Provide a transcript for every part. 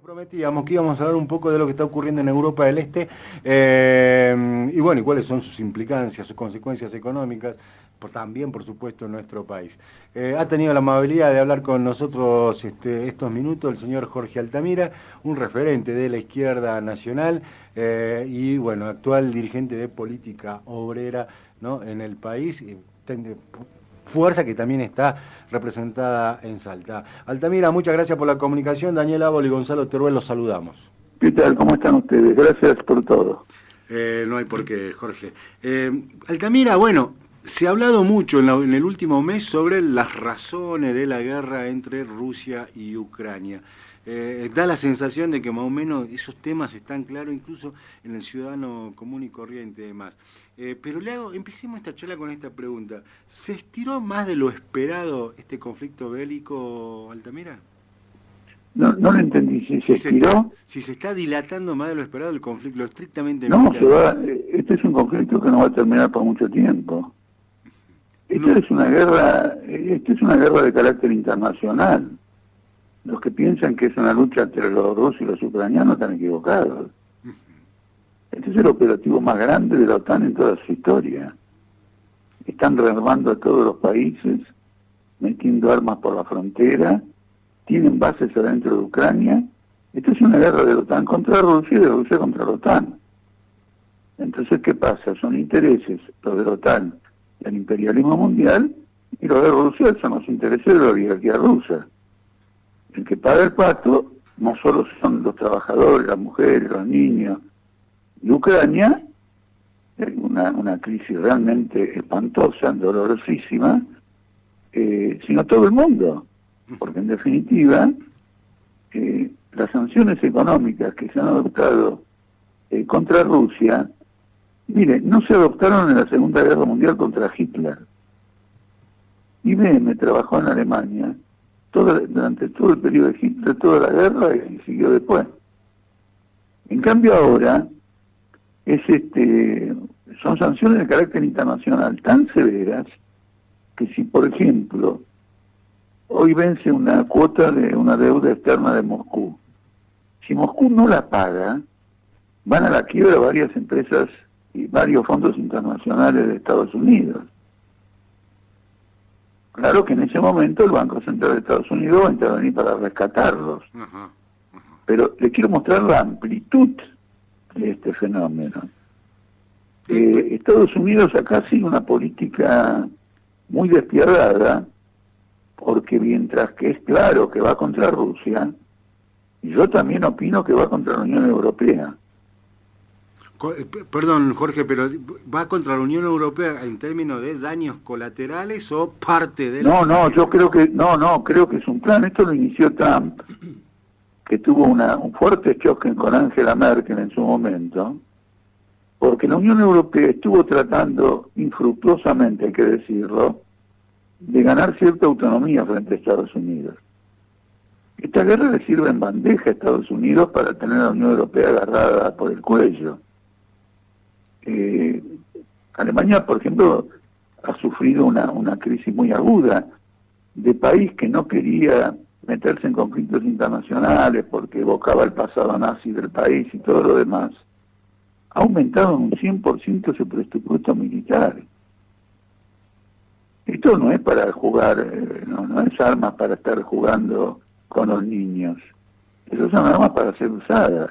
Prometíamos que íbamos a hablar un poco de lo que está ocurriendo en Europa del Este y bueno, y cuáles son sus implicancias, sus consecuencias económicas, también por supuesto en nuestro país. Ha tenido la amabilidad de hablar con nosotros estos minutos el señor Jorge Altamira, un referente de la izquierda nacional y bueno, actual dirigente de política obrera, ¿no?, en el país. Fuerza que también está representada en Salta. Altamira, muchas gracias por la comunicación. Daniel Ábol y Gonzalo Teruel, los saludamos. ¿Qué tal? ¿Cómo están ustedes? Gracias por todo. No hay por qué, Jorge. Altamira, bueno, se ha hablado mucho en el último mes sobre las razones de la guerra entre Rusia y Ucrania. Da la sensación de que más o menos esos temas están claros incluso en el ciudadano común y corriente y demás. Pero empecemos esta charla con esta pregunta. ¿Se estiró más de lo esperado este conflicto bélico, Altamira? No lo entendí. ¿Si se estiró? Si se está dilatando más de lo esperado el conflicto, lo estrictamente No, militar. este es un conflicto que no va a terminar por mucho tiempo. Esta No. es una guerra de carácter internacional. Los que piensan que es una lucha entre los rusos y los ucranianos están equivocados. Este es el operativo más grande de la OTAN en toda su historia. Están rearmando a todos los países, metiendo armas por la frontera, tienen bases adentro de Ucrania. Esto es una guerra de la OTAN contra Rusia y de Rusia contra la OTAN. Entonces, ¿qué pasa? Son intereses, los de la OTAN, del imperialismo mundial, y los de Rusia son los intereses de la oligarquía rusa. El que paga el pato no solo son los trabajadores, las mujeres, los niños, y Ucrania, una crisis realmente espantosa, dolorosísima, sino todo el mundo. Porque en definitiva, las sanciones económicas que se han adoptado contra Rusia, mire, no se adoptaron en la Segunda Guerra Mundial contra Hitler. IBM trabajó en Alemania durante todo el periodo de Hitler, toda la guerra, y siguió después. En cambio ahora, son sanciones de carácter internacional tan severas que si, por ejemplo, hoy vence una cuota de una deuda externa de Moscú, si Moscú no la paga, van a la quiebra varias empresas y varios fondos internacionales de Estados Unidos. Claro que en ese momento el Banco Central de Estados Unidos va a intervenir para rescatarlos. Pero le quiero mostrar la amplitud de este fenómeno. Estados Unidos acá sigue una política muy despiadada, porque mientras que es claro que va contra Rusia, yo también opino que va contra la Unión Europea. Perdón, Jorge, pero ¿va contra la Unión Europea en términos de daños colaterales o parte de la... Yo creo que es un plan. Esto lo inició Trump, que tuvo un fuerte choque con Angela Merkel en su momento, porque la Unión Europea estuvo tratando infructuosamente, hay que decirlo, de ganar cierta autonomía frente a Estados Unidos. Esta guerra le sirve en bandeja a Estados Unidos para tener a la Unión Europea agarrada por el cuello. Alemania, por ejemplo, ha sufrido una crisis muy aguda de país que no quería meterse en conflictos internacionales porque evocaba el pasado nazi del país y todo lo demás. Ha aumentado en un 100% su presupuesto militar. Esto no es para jugar, no es armas para estar jugando con los niños. Eso son armas para ser usadas.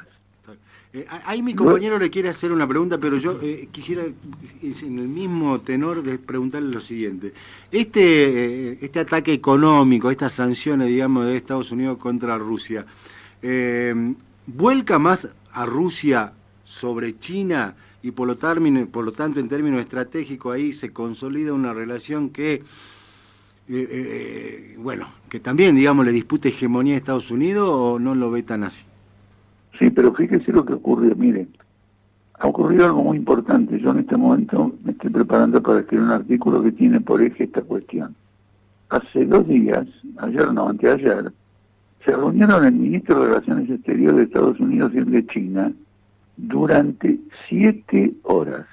Ahí mi compañero le quiere hacer una pregunta, pero yo quisiera, en el mismo tenor, de preguntarle lo siguiente. Este ataque económico, estas sanciones, digamos, de Estados Unidos contra Rusia, ¿vuelca más a Rusia sobre China y por lo tanto en términos estratégicos ahí se consolida una relación que, que también, digamos, le disputa hegemonía a Estados Unidos o no lo ve tan así? Sí, pero fíjese lo que ocurrió. Mire, ha ocurrido algo muy importante. Yo en este momento me estoy preparando para escribir un artículo que tiene por eje esta cuestión. Hace 2 días, anteayer, se reunieron el ministro de Relaciones Exteriores de Estados Unidos y el de China durante 7 horas.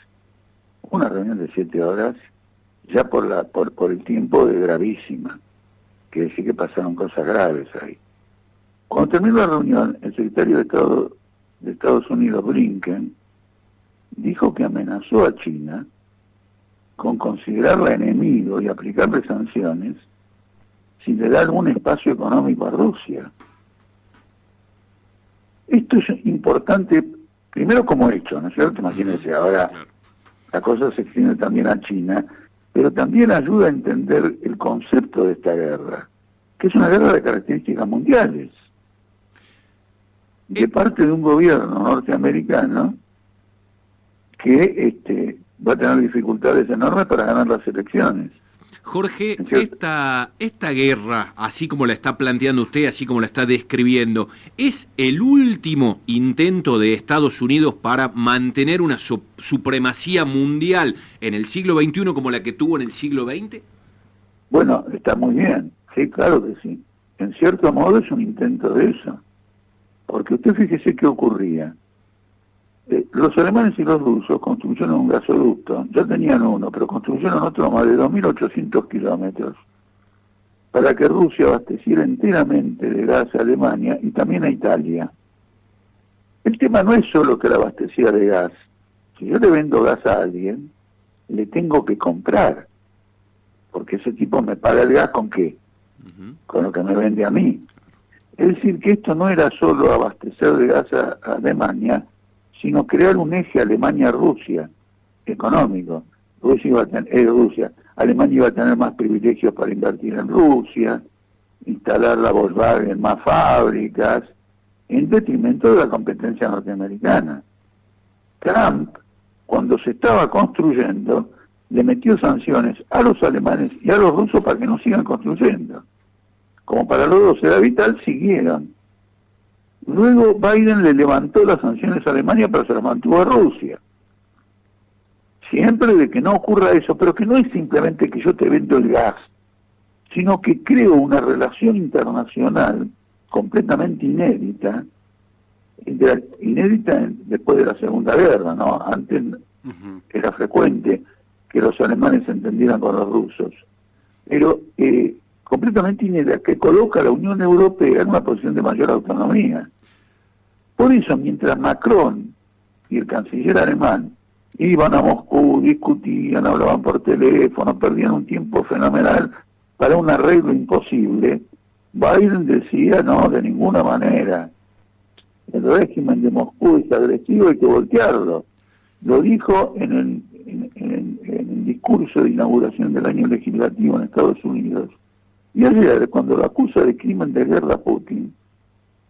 Una reunión de 7 horas, ya por el tiempo de gravísima. Quiere decir que pasaron cosas graves ahí. Cuando terminó la reunión, el secretario de Estados Unidos, Blinken, dijo que amenazó a China con considerarla enemigo y aplicarle sanciones si le da algún espacio económico a Rusia. Esto es importante, primero como hecho, ¿no es cierto? Imagínense, ahora la cosa se extiende también a China, pero también ayuda a entender el concepto de esta guerra, que es una guerra de características mundiales, de parte de un gobierno norteamericano que va a tener dificultades enormes para ganar las elecciones. Jorge, esta guerra, así como la está planteando usted, así como la está describiendo, ¿es el último intento de Estados Unidos para mantener una supremacía mundial en el siglo XXI como la que tuvo en el siglo XX? Bueno, está muy bien, sí, claro que sí. En cierto modo es un intento de eso. Porque usted fíjese qué ocurría. Los alemanes y los rusos construyeron un gasoducto, ya tenían uno, pero construyeron otro más de 2.800 kilómetros, para que Rusia abasteciera enteramente de gas a Alemania y también a Italia. El tema no es solo que la abastecía de gas. Si yo le vendo gas a alguien, le tengo que comprar, porque ese tipo me paga el gas ¿con qué? Con lo que me vende a mí. Es decir, que esto no era solo abastecer de gas a Alemania, sino crear un eje Alemania-Rusia económico. Alemania iba a tener más privilegios para invertir en Rusia, instalar la Volkswagen, más fábricas, en detrimento de la competencia norteamericana. Trump, cuando se estaba construyendo, le metió sanciones a los alemanes y a los rusos para que no sigan construyendo. Como para los dos era vital, siguieron. Luego Biden le levantó las sanciones a Alemania, pero se las mantuvo a Rusia. Siempre de que no ocurra eso, pero que no es simplemente que yo te vendo el gas, sino que creo una relación internacional completamente inédita, después de la Segunda Guerra, ¿no? Antes era frecuente que los alemanes se entendieran con los rusos, pero completamente inédita, que coloca a la Unión Europea en una posición de mayor autonomía. Por eso, mientras Macron y el canciller alemán iban a Moscú, discutían, hablaban por teléfono, perdían un tiempo fenomenal para un arreglo imposible, Biden decía, no, de ninguna manera, el régimen de Moscú es agresivo, hay que voltearlo. Lo dijo en el discurso de inauguración del año legislativo en Estados Unidos. Y ayer, cuando lo acusa de crimen de guerra a Putin,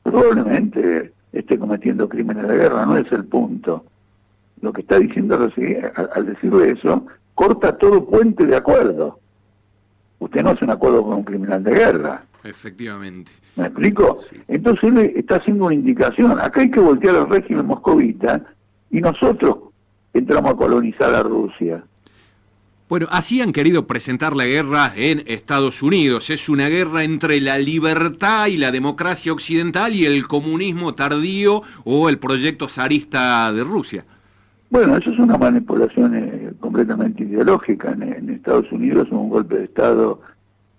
probablemente esté cometiendo crímenes de guerra, no es el punto. Lo que está diciendo al decirle eso, corta todo puente de acuerdo. Usted no hace un acuerdo con un criminal de guerra. Efectivamente. ¿Me explico? Sí. Entonces él está haciendo una indicación. Acá hay que voltear al régimen moscovita y nosotros entramos a colonizar a Rusia. Bueno, así han querido presentar la guerra en Estados Unidos. Es una guerra entre la libertad y la democracia occidental y el comunismo tardío o el proyecto zarista de Rusia. Bueno, eso es una manipulación completamente ideológica. En Estados Unidos un golpe de Estado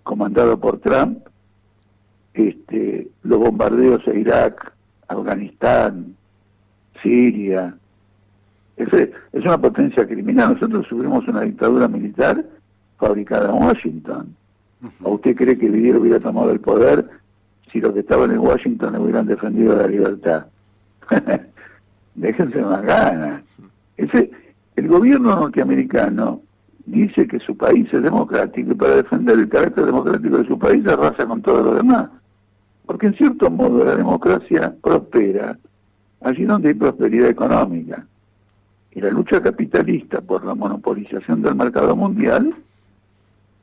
comandado por Trump, los bombardeos a Irak, Afganistán, Siria. Es una potencia criminal. Nosotros sufrimos una dictadura militar fabricada en Washington. ¿O usted cree que Vidal hubiera tomado el poder si los que estaban en Washington hubieran defendido la libertad? Déjense más ganas. El gobierno norteamericano dice que su país es democrático y para defender el carácter democrático de su país arrasa con todo lo demás. Porque en cierto modo la democracia prospera allí donde hay prosperidad económica. Y la lucha capitalista por la monopolización del mercado mundial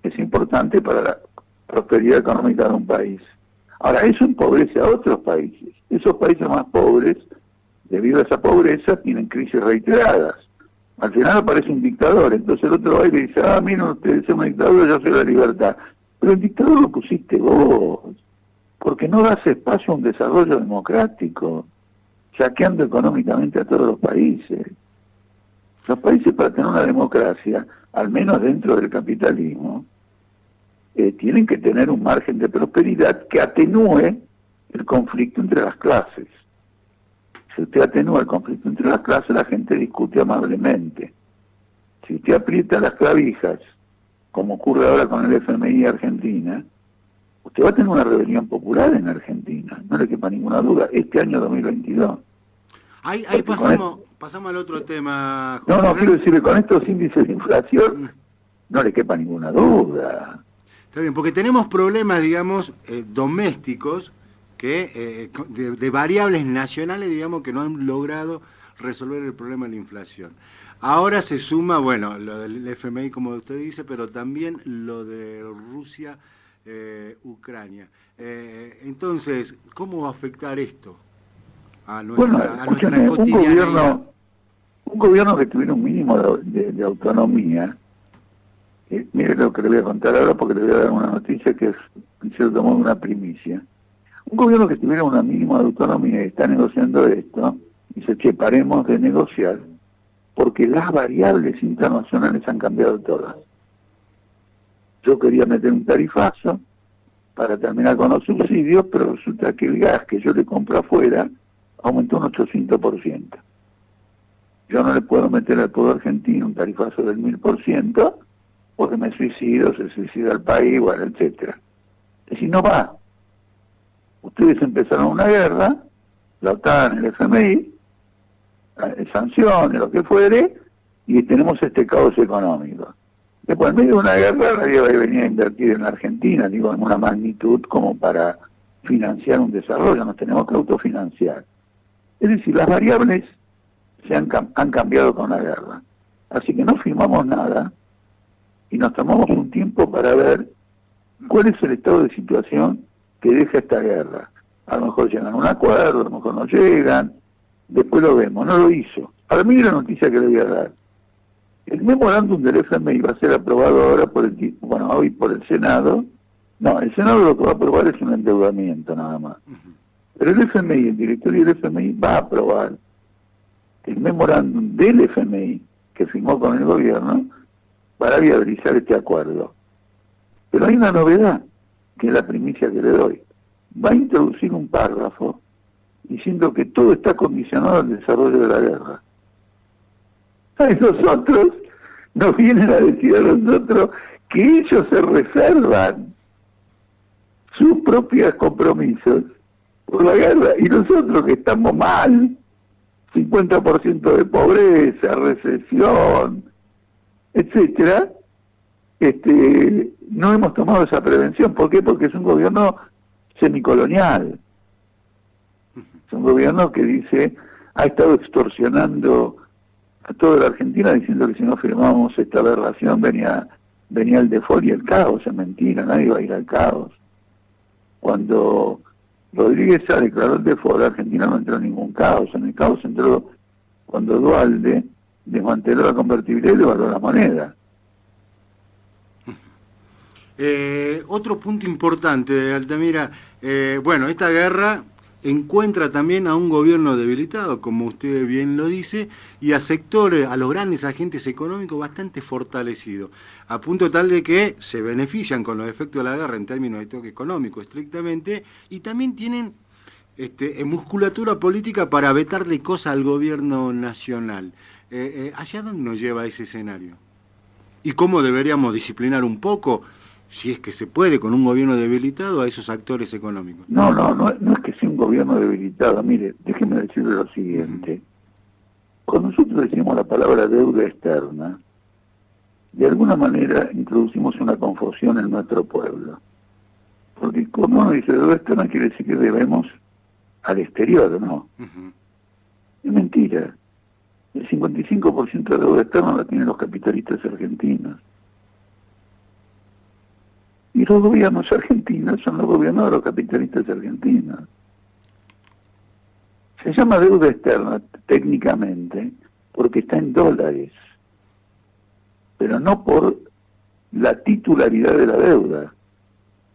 es importante para la prosperidad económica de un país. Ahora, eso empobrece a otros países. Esos países más pobres, debido a esa pobreza, tienen crisis reiteradas. Al final aparece un dictador, entonces el otro va y le dice, miren ustedes, son un dictador, yo soy la libertad. Pero el dictador lo pusiste vos, porque no das espacio a un desarrollo democrático, saqueando económicamente a todos los países. Los países, para tener una democracia, al menos dentro del capitalismo, tienen que tener un margen de prosperidad que atenúe el conflicto entre las clases. Si usted atenúa el conflicto entre las clases, la gente discute amablemente. Si usted aprieta las clavijas, como ocurre ahora con el FMI Argentina, usted va a tener una rebelión popular en Argentina, no le quepa ninguna duda, este año 2022. Ahí pasamos al otro tema. No, quiero decir que con estos índices de inflación no le quepa ninguna duda. Está bien, porque tenemos problemas, digamos, domésticos, que de variables nacionales, digamos, que no han logrado resolver el problema de la inflación. Ahora se suma, bueno, lo del FMI, como usted dice, pero también lo de Rusia, Ucrania. Entonces, ¿cómo va a afectar esto a nuestra cotidianidad? Un gobierno que tuviera un mínimo de autonomía, mire lo que le voy a contar ahora porque le voy a dar una noticia que es, en cierto modo, una primicia. Un gobierno que tuviera una mínima de autonomía y está negociando esto, dice, che, paremos de negociar, porque las variables internacionales han cambiado todas. Yo quería meter un tarifazo para terminar con los subsidios, pero resulta que el gas que yo le compro afuera aumentó un 800%. Yo no le puedo meter al pueblo argentino un tarifazo del 1000%, porque me suicido, se suicida el país, bueno, etcétera. Es decir, no va. Ustedes empezaron una guerra, la OTAN, el FMI, sanciones, lo que fuere, y tenemos este caos económico. Después, en medio de una guerra, nadie va a venir a invertir en la Argentina, digo, en una magnitud como para financiar un desarrollo, nos tenemos que autofinanciar. Es decir, las variables han cambiado con la guerra. Así que no firmamos nada y nos tomamos un tiempo para ver cuál es el estado de situación que deja esta guerra. A lo mejor llegan a un acuerdo, a lo mejor no llegan, después lo vemos, no lo hizo. Para mí la noticia que le voy a dar. El memorándum del FMI va a ser aprobado ahora hoy por el Senado. No, el Senado lo que va a aprobar es un endeudamiento nada más. Pero el FMI, el directorio del FMI va a aprobar el memorándum del FMI que firmó con el gobierno para viabilizar este acuerdo. Pero hay una novedad, que es la primicia que le doy. Va a introducir un párrafo diciendo que todo está condicionado al desarrollo de la guerra. A nosotros nos vienen a decir a nosotros que ellos se reservan sus propios compromisos por la guerra, y nosotros que estamos mal, 50% de pobreza, recesión, etcétera, no hemos tomado esa prevención. ¿Por qué? Porque es un gobierno semicolonial. Es un gobierno que dice, ha estado extorsionando a toda la Argentina diciendo que si no firmábamos esta aberración venía el default y el caos. Es mentira, nadie va a ir al caos. Cuando Rodríguez Sá declaró el default, Argentina no entró en ningún caos. En el caos entró cuando Duhalde desmanteló la convertibilidad y devaluó la moneda. Otro punto importante, Altamira, bueno, esta guerra encuentra también a un gobierno debilitado, como usted bien lo dice, y a sectores, a los grandes agentes económicos bastante fortalecidos, a punto tal de que se benefician con los efectos de la guerra en términos de toque económico estrictamente, y también tienen musculatura política para vetarle cosas al gobierno nacional. ¿Hacia dónde nos lleva ese escenario? ¿Y cómo deberíamos disciplinar un poco, si es que se puede, con un gobierno debilitado, a esos actores económicos? No es que sea un gobierno debilitado. Mire, déjeme decirle lo siguiente. Cuando nosotros decimos la palabra deuda externa, de alguna manera introducimos una confusión en nuestro pueblo. Porque cuando uno dice deuda externa quiere decir que debemos al exterior, ¿no? Es mentira. El 55% de deuda externa la tienen los capitalistas argentinos. Y los gobiernos argentinos son los gobiernos de los capitalistas argentinos. Se llama deuda externa técnicamente porque está en dólares, pero no por la titularidad de la deuda.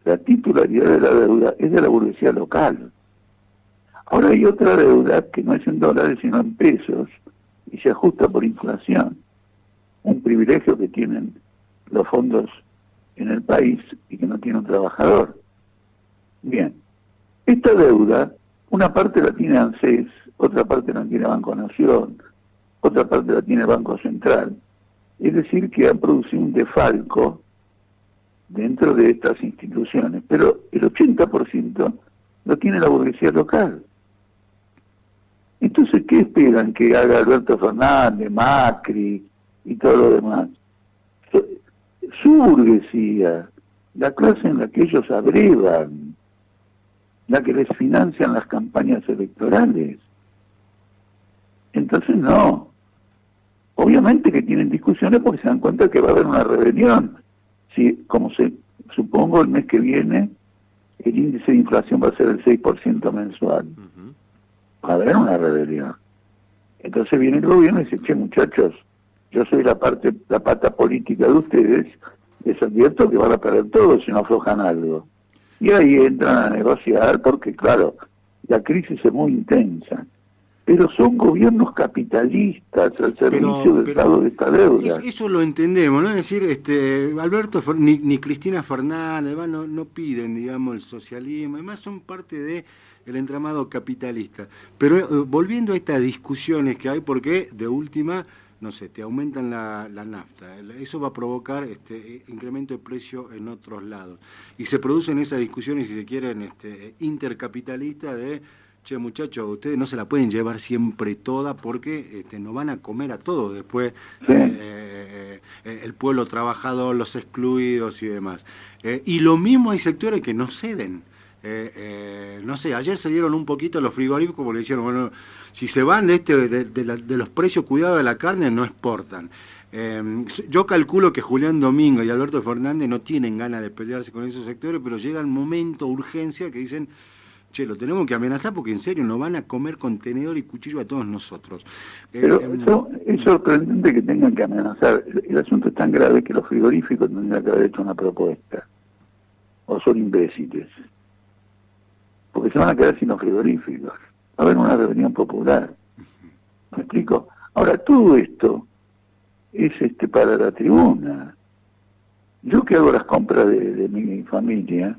La titularidad de la deuda es de la burguesía local. Ahora hay otra deuda que no es en dólares sino en pesos y se ajusta por inflación. Un privilegio que tienen los fondos en el país y que no tiene un trabajador. Bien, Esta deuda, una parte la tiene ANSES, otra parte la tiene Banco Nación, otra parte la tiene el Banco Central. Es decir, que han producido un defalco dentro de estas instituciones, pero el 80% lo tiene la burguesía local. Entonces, ¿qué esperan que haga Alberto Fernández, Macri y todo lo demás? Su burguesía, la clase en la que ellos abrevan, la que les financian las campañas electorales. Entonces no. Obviamente que tienen discusiones porque se dan cuenta que va a haber una rebelión. Si, como supongo, el mes que viene el índice de inflación va a ser el 6% mensual. Va a haber una rebelión. Entonces viene el gobierno y dice, che, muchachos, yo soy la pata política de ustedes, les advierto que van a perder todo si no aflojan algo. Y ahí entran a negociar porque, claro, la crisis es muy intensa. Pero son gobiernos capitalistas al servicio del Estado de esta deuda. Eso lo entendemos, ¿no? Es decir, Alberto ni Cristina Fernández, no piden, digamos, el socialismo, además son parte del entramado capitalista. Pero volviendo a estas discusiones que hay, porque de última, no sé, te aumentan la nafta, eso va a provocar incremento de precio en otros lados. Y se producen esas discusiones, si se quieren, intercapitalistas de... Che, muchachos, ustedes no se la pueden llevar siempre toda porque nos van a comer a todos después, sí. El pueblo trabajador, los excluidos y demás. Y lo mismo hay sectores que no ceden. No sé, ayer salieron un poquito los frigoríficos porque dijeron, bueno, si se van de los precios cuidados de la carne, no exportan. Yo calculo que Julián Domingo y Alberto Fernández no tienen ganas de pelearse con esos sectores, pero llega el momento, urgencia, que dicen... Che, lo tenemos que amenazar porque en serio nos van a comer con tenedor y cuchillo a todos nosotros. Pero eso es sorprendente que tengan que amenazar. El asunto es tan grave que los frigoríficos tendrían que haber hecho una propuesta. O son imbéciles. Porque se van a quedar sin los frigoríficos. Va a haber una rebelión popular. ¿Me explico? Ahora, todo esto es para la tribuna. Yo que hago las compras de mi familia,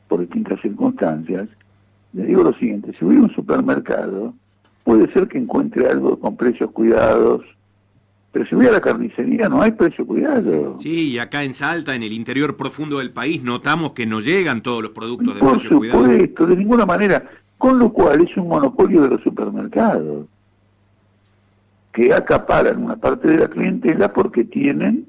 por distintas circunstancias, le digo lo siguiente, si voy a un supermercado, puede ser que encuentre algo con precios cuidados, pero si voy a la carnicería no hay precio cuidado. Sí, y acá en Salta, en el interior profundo del país, notamos que no llegan todos los productos de precio cuidado. Por supuesto, de ninguna manera, con lo cual es un monopolio de los supermercados, que acaparan una parte de la clientela porque tienen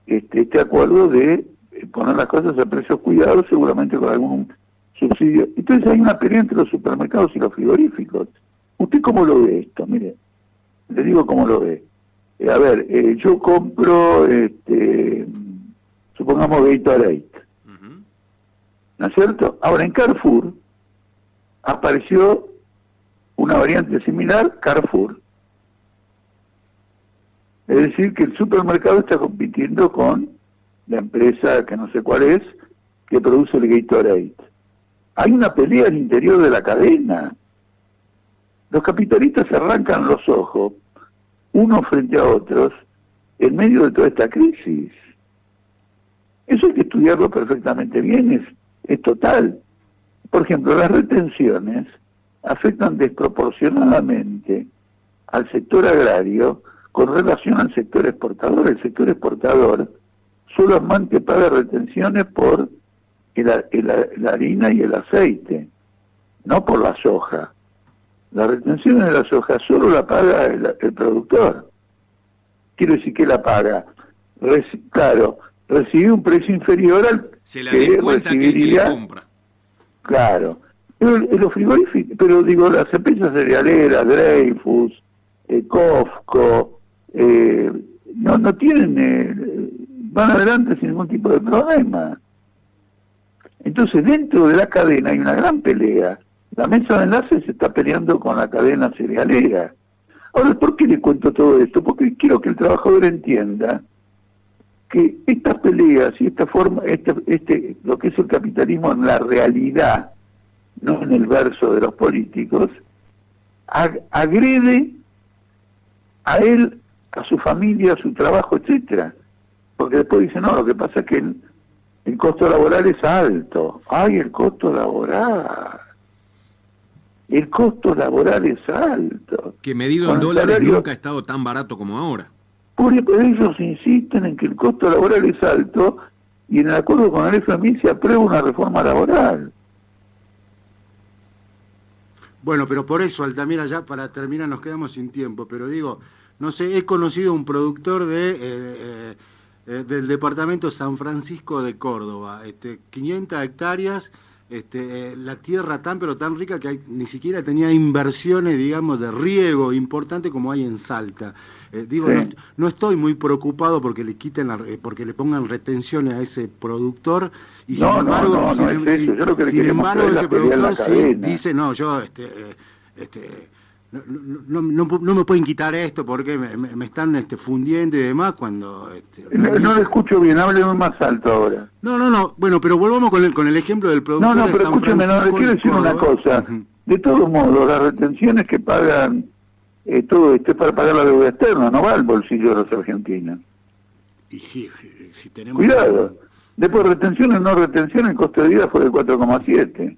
este acuerdo de poner las cosas a precios cuidados, seguramente con algún subsidio. Entonces hay una pelea entre los supermercados y los frigoríficos. ¿Usted cómo lo ve esto? Mire, le digo cómo lo ve. A ver, yo compro, supongamos Gatorade, ¿no es cierto? Ahora en Carrefour apareció una variante similar, Carrefour. Es decir, que el supermercado está compitiendo con la empresa, que no sé cuál es, que produce el Gatorade. Hay una pelea al interior de la cadena. Los capitalistas se arrancan los ojos, unos frente a otros, en medio de toda esta crisis. Eso hay que estudiarlo perfectamente bien, es total. Por ejemplo, las retenciones afectan desproporcionadamente al sector agrario con relación al sector exportador. El sector exportador solamente paga retenciones por la harina y el aceite, no por la soja. La retención de la soja solo la paga el productor. Quiero decir que la paga. Claro, recibe un precio inferior al se la descuenta que le compra. Claro. Los frigoríficos, pero digo, las empresas cerealeras, Dreyfus, Cofco, no tienen, van adelante sin ningún tipo de problema. Entonces, dentro de la cadena hay una gran pelea. La mesa de enlace se está peleando con la cadena cerealera. Ahora, ¿por qué le cuento todo esto? Porque quiero que el trabajador entienda que estas peleas y esta forma, lo que es el capitalismo en la realidad, no en el verso de los políticos, agrede a él, a su familia, a su trabajo, etcétera. Porque después dicen, no, lo que pasa es que el costo laboral es alto. ¡Ay, el costo laboral! El costo laboral es alto. Que medido en dólares nunca ha estado tan barato como ahora. Por ellos insisten en que el costo laboral es alto y en el acuerdo con el FMI se aprueba una reforma laboral. Bueno, pero por eso, Altamira, ya para terminar nos quedamos sin tiempo, pero digo, no sé, he conocido un productor del departamento San Francisco de Córdoba, 500 hectáreas, la tierra tan pero tan rica que ni siquiera tenía inversiones, digamos, de riego importante como hay en Salta. Digo, sí. No estoy muy preocupado porque le quiten porque le pongan retenciones a ese productor y sin embargo, ese productor sí dice, no, yo no me pueden quitar esto porque me están fundiendo y demás cuando... No le escucho bien, hábleme más alto ahora. No, bueno, pero volvamos con el ejemplo del productor. No, pero escúcheme, le quiero decir una cosa. De todos modos, las retenciones que pagan, todo esto es para pagar la deuda externa, no va al bolsillo de los argentinos. Y si tenemos... Cuidado, después retenciones, no retenciones, el costo de vida fue del 4,7.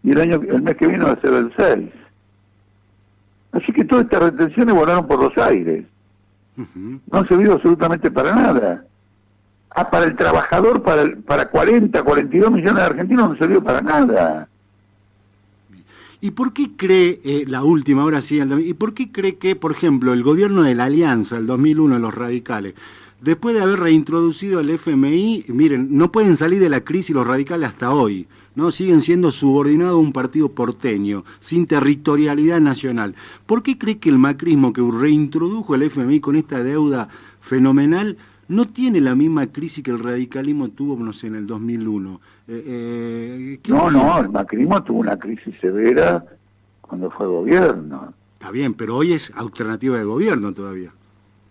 Y el mes que viene va a ser del 6. Así que todas estas retenciones volaron por los aires. No han servido absolutamente para nada. Para el trabajador, para 40, 42 millones de argentinos no sirvió para nada. ¿Y por qué cree, la última, ahora sí, y por qué cree que, por ejemplo, el gobierno de la Alianza, el 2001, los radicales, después de haber reintroducido el FMI, miren, no pueden salir de la crisis los radicales hasta hoy, ¿no? Siguen siendo subordinados a un partido porteño, sin territorialidad nacional. ¿Por qué cree que el macrismo que reintrodujo el FMI con esta deuda fenomenal no tiene la misma crisis que el radicalismo tuvo, no sé, en el 2001? No, el macrismo tuvo una crisis severa cuando fue gobierno. Está bien, pero hoy es alternativa de gobierno todavía.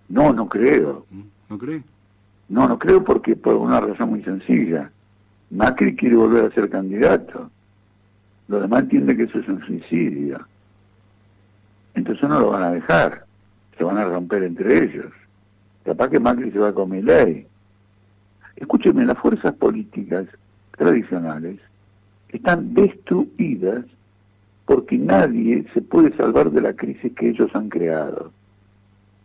No creo. ¿No cree? No creo porque por una razón muy sencilla. Macri quiere volver a ser candidato. Los demás entienden que eso es un suicidio. Entonces no lo van a dejar. Se van a romper entre ellos. Capaz que Macri se va con Milei. Escúchenme, las fuerzas políticas tradicionales están destruidas porque nadie se puede salvar de la crisis que ellos han creado.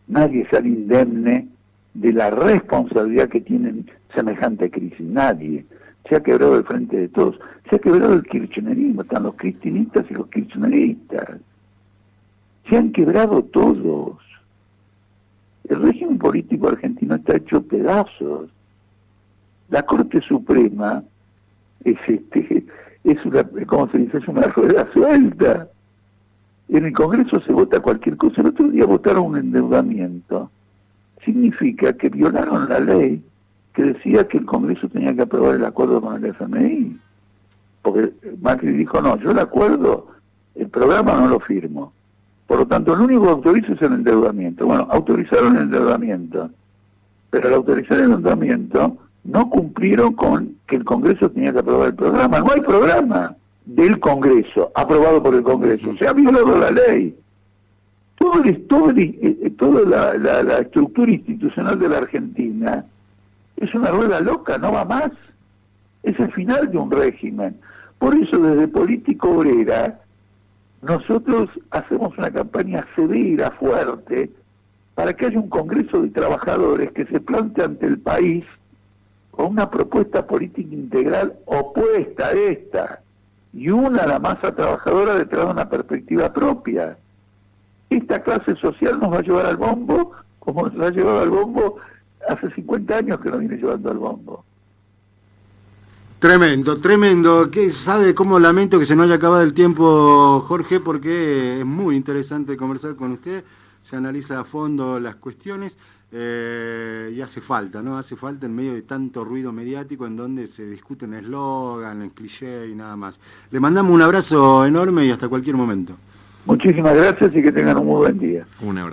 Nadie sale indemne de la responsabilidad que tienen semejante crisis. Nadie. Se ha quebrado el Frente de Todos. Se ha quebrado el kirchnerismo. Están los cristinistas y los kirchneristas. Se han quebrado todos. El régimen político argentino está hecho pedazos. La Corte Suprema es una, ¿cómo se dice? Es una rueda suelta. En el Congreso se vota cualquier cosa. El otro día votaron un endeudamiento. Significa que violaron la ley que decía que el Congreso tenía que aprobar el acuerdo con el FMI. Porque Macri dijo, no, yo el acuerdo, el programa no lo firmo. Por lo tanto, lo único que autorizo es el endeudamiento. Bueno, autorizaron el endeudamiento, pero al autorizar el endeudamiento no cumplieron con que el Congreso tenía que aprobar el programa. No hay programa del Congreso, aprobado por el Congreso. Se ha violado la ley. Toda la estructura institucional de la Argentina es una rueda loca, no va más. Es el final de un régimen. Por eso, desde Política Obrera, nosotros hacemos una campaña severa, fuerte, para que haya un Congreso de Trabajadores que se plante ante el país con una propuesta política integral opuesta a esta, y una a la masa trabajadora detrás de una perspectiva propia. Esta clase social nos va a llevar al bombo, como nos ha llevado al bombo hace 50 años que nos viene llevando al bombo. Tremendo. ¿Sabe cómo lamento que se nos haya acabado el tiempo, Jorge? Porque es muy interesante conversar con usted, se analiza a fondo las cuestiones y hace falta, ¿no? Hace falta en medio de tanto ruido mediático en donde se discuten eslogan, cliché y nada más. Le mandamos un abrazo enorme y hasta cualquier momento. Muchísimas gracias y que tengan un muy buen día. Un abrazo.